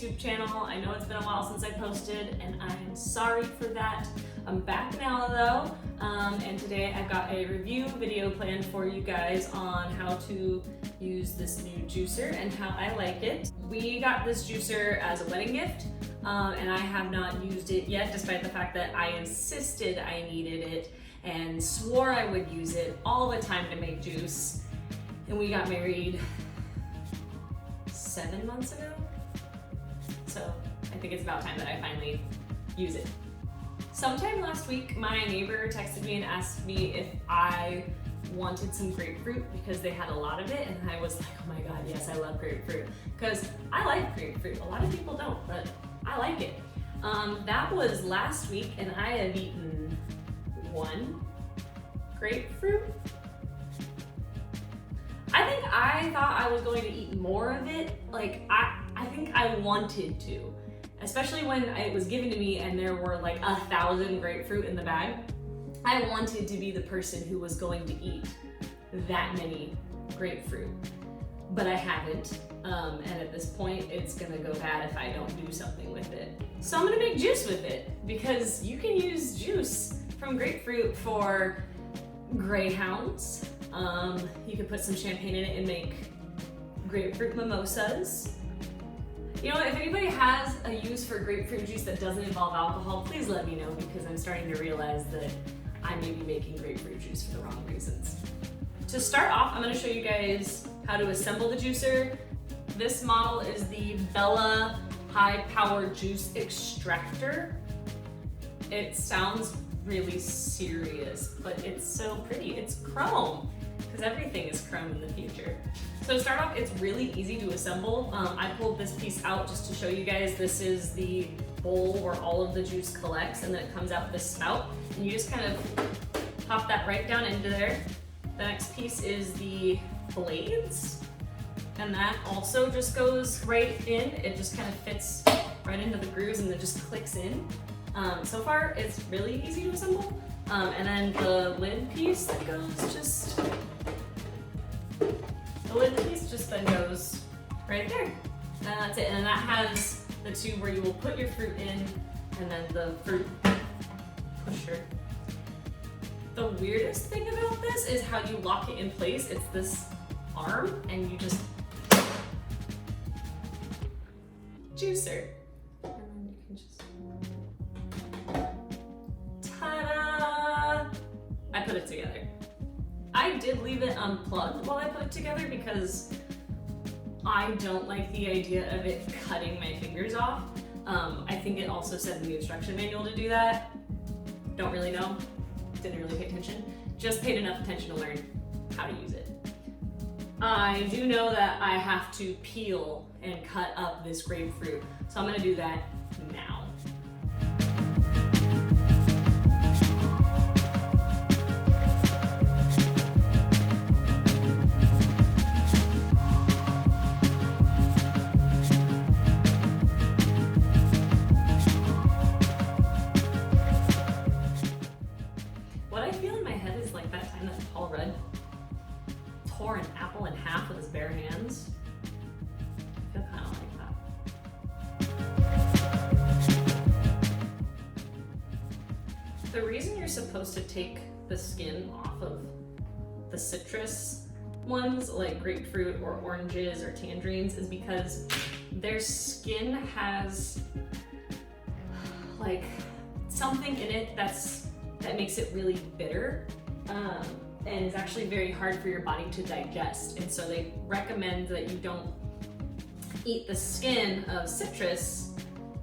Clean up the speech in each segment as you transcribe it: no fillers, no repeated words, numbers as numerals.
YouTube channel. I know it's been a while since I posted and I'm sorry for that. I'm back now though, and today I've got a review video planned for you guys on how to use this new juicer and how I like it. We got this juicer as a wedding gift, and I have not used it yet, despite the fact that I insisted I needed it and swore I would use it all the time to make juice. And we got married 7 months ago. So I think it's about time that I finally use it. Sometime last week, my neighbor texted me and asked me if I wanted some grapefruit because they had a lot of it, and I was like, oh my god, yes, I love grapefruit. Because I like grapefruit. A lot of people don't, but I like it. That was last week, and I have eaten 1 grapefruit. I thought I was going to eat more of it. Like, I think I wanted to. Especially when it was given to me and there were like 1,000 grapefruit in the bag. I wanted to be the person who was going to eat that many grapefruit. But I haven't, and at this point it's gonna go bad if I don't do something with it. So I'm gonna make juice with it, because you can use juice from grapefruit for greyhounds. You could put some champagne in it and make grapefruit mimosas. You know, if anybody has a use for grapefruit juice that doesn't involve alcohol, please let me know, because I'm starting to realize that I may be making grapefruit juice for the wrong reasons. To start off, I'm going to show you guys how to assemble the juicer. This model is the Bella High Power Juice Extractor. It sounds really serious, but it's so pretty. It's chrome, because everything is chrome in the future. So to start off, it's really easy to assemble. I pulled this piece out just to show you guys. This is the bowl where all of the juice collects, and then it comes out this spout. And you just kind of pop that right down into there. The next piece is the blades, and that also just goes right in. It just kind of fits right into the grooves and it just clicks in. So far, it's really easy to assemble. And then the lid piece that goes just then goes right there. And that's it. And that has the tube where you will put your fruit in, and then the fruit pusher. The weirdest thing about this is how you lock it in place. It's this arm, and you just juicer. And then you can just ta-da! I put it together. I did leave it unplugged while I put it together because I don't like the idea of it cutting my fingers off. I think it also said in the instruction manual to do that. Don't really know. Didn't really pay attention. Just paid enough attention to learn how to use it. I do know that I have to peel and cut up this grapefruit, so I'm gonna do that now. Tore an apple in half with his bare hands. I feel kind of like that. The reason you're supposed to take the skin off of the citrus ones, like grapefruit or oranges or tangerines, is because their skin has like something in it that makes it really bitter. And it's actually very hard for your body to digest. And so they recommend that you don't eat the skin of citrus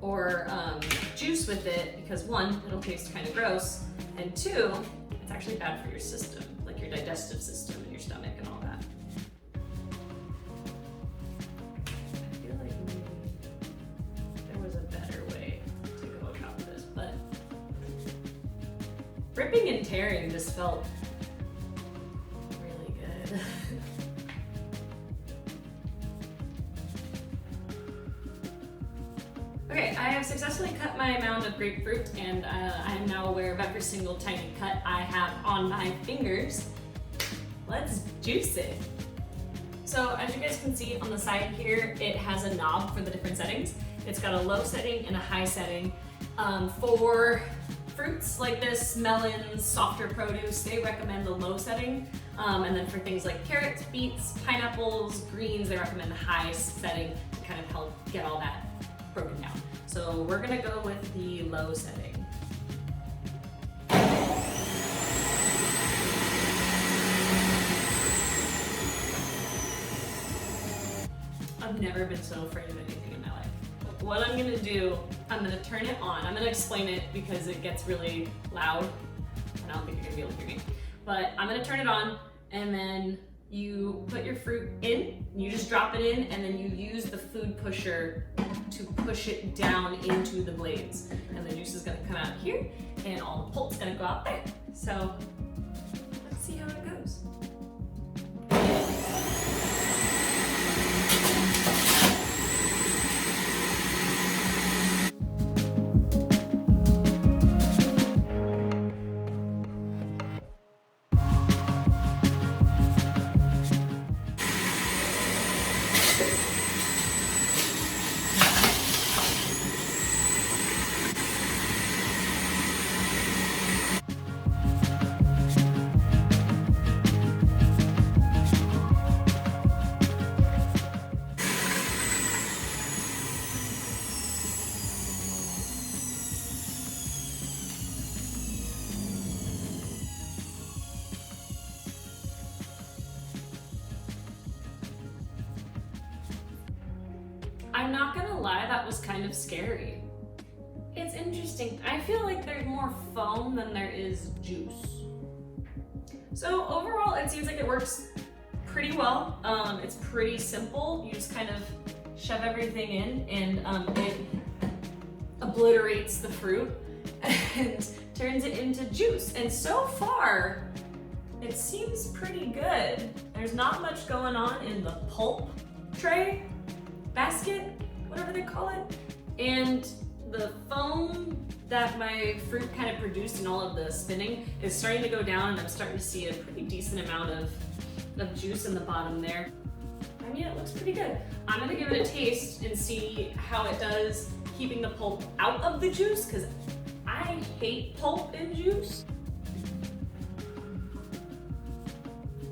or juice with it, because 1, it'll taste kind of gross, and 2, it's actually bad for your system, like your digestive system and your stomach and all that. I feel like maybe there was a better way to go about this, but ripping and tearing just felt Okay, I have successfully cut my mound of grapefruit, and I am now aware of every single tiny cut I have on my fingers. Let's juice it. So as you guys can see on the side here, it has a knob for the different settings, It's got a low setting and a high setting. For fruits like this, melons, softer produce, they recommend the low setting. And then for things like carrots, beets, pineapples, greens, they recommend the high setting to kind of help get all that broken down. So we're gonna go with the low setting. I've never been so afraid of anything in my life. What I'm gonna do, I'm gonna turn it on. I'm gonna explain it because it gets really loud and I don't think you're gonna be able to hear me. But I'm gonna turn it on and then you put your fruit in, you just drop it in, and then you use the food pusher to push it down into the blades. And the juice is gonna come out here and all the pulp's gonna go out there. So let's see how it goes. I'm not gonna lie, that was kind of scary. It's interesting. I feel like there's more foam than there is juice. So overall, it seems like it works pretty well. It's pretty simple. You just kind of shove everything in and it obliterates the fruit and turns it into juice. And so far, it seems pretty good. There's not much going on in the pulp tray, basket, whatever they call it. And the foam that my fruit kind of produced in all of the spinning is starting to go down, and I'm starting to see a pretty decent amount of juice in the bottom there. I mean, it looks pretty good. I'm gonna give it a taste and see how it does keeping the pulp out of the juice, because I hate pulp in juice.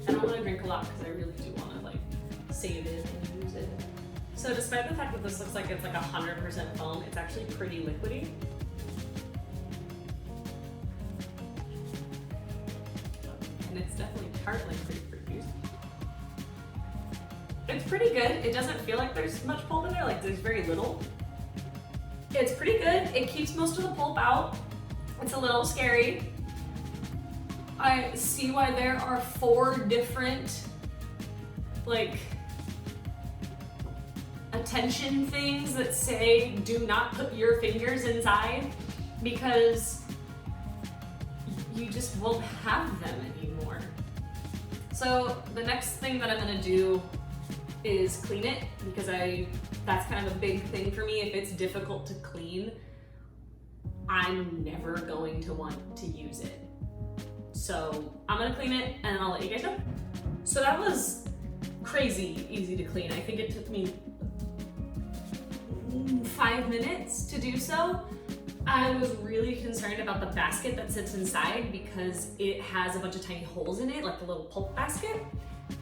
I don't want to drink a lot because I really do want to like save it and use it. So despite the fact that this looks like it's like 100% foam, it's actually pretty liquidy. And it's definitely tart like grapefruit juice. It's pretty good. It doesn't feel like there's much pulp in there, like there's very little. It's pretty good. It keeps most of the pulp out. It's a little scary. I see why there are 4 different like attention things that say do not put your fingers inside, because you just won't have them anymore. So the next thing that I'm gonna do is clean it, because that's kind of a big thing for me. If it's difficult to clean, I'm never going to want to use it. So I'm gonna clean it and I'll let you guys know. So that was crazy easy to clean. I think it took me 5 minutes to do so. I was really concerned about the basket that sits inside because it has a bunch of tiny holes in it, like the little pulp basket.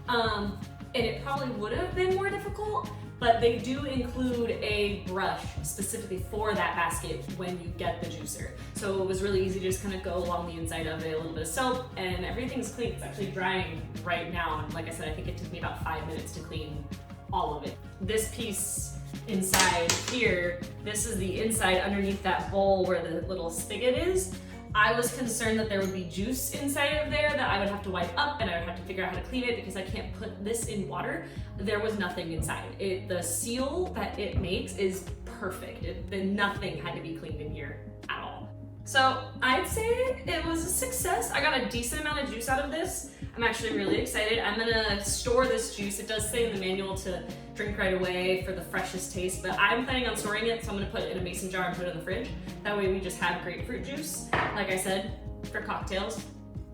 And it probably would have been more difficult, but they do include a brush specifically for that basket when you get the juicer. So it was really easy to just kind of go along the inside of it, a little bit of soap, and everything's clean. It's actually drying right now. And like I said, I think it took me about 5 minutes to clean all of it. This piece inside here, this is the inside underneath that bowl where the little spigot is. I was concerned that there would be juice inside of there that I would have to wipe up, and I would have to figure out how to clean it because I can't put this in water. There was nothing inside. The seal that it makes is perfect. Nothing had to be cleaned in here at all. So I'd say it was a success. I got a decent amount of juice out of this. I'm actually really excited. I'm gonna store this juice. It does say in the manual to drink right away for the freshest taste, but I'm planning on storing it, so I'm gonna put it in a mason jar and put it in the fridge. That way we just have grapefruit juice. Like I said, for cocktails.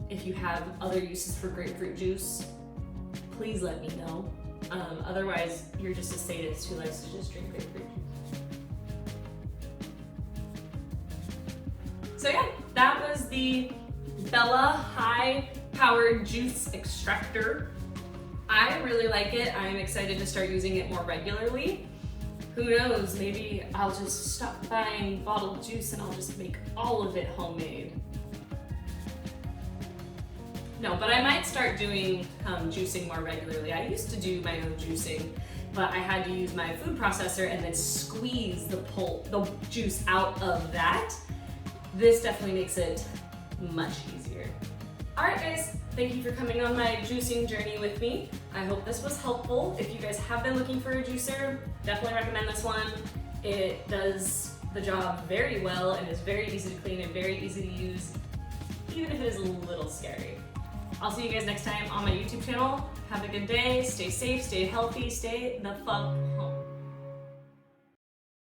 If you have other uses for grapefruit juice, please let me know. Otherwise, you're just a sadist who likes to just drink grapefruit juice. So yeah, that was the Bella high-powered juice extractor. I really like it. I'm excited to start using it more regularly. Who knows, maybe I'll just stop buying bottled juice and I'll just make all of it homemade. No, but I might start doing juicing more regularly. I used to do my own juicing, but I had to use my food processor and then squeeze the juice out of that. This definitely makes it much easier. All right, guys, thank you for coming on my juicing journey with me. I hope this was helpful. If you guys have been looking for a juicer, definitely recommend this one. It does the job very well and is very easy to clean and very easy to use, even if it is a little scary. I'll see you guys next time on my YouTube channel. Have a good day, stay safe, stay healthy, stay the fuck home.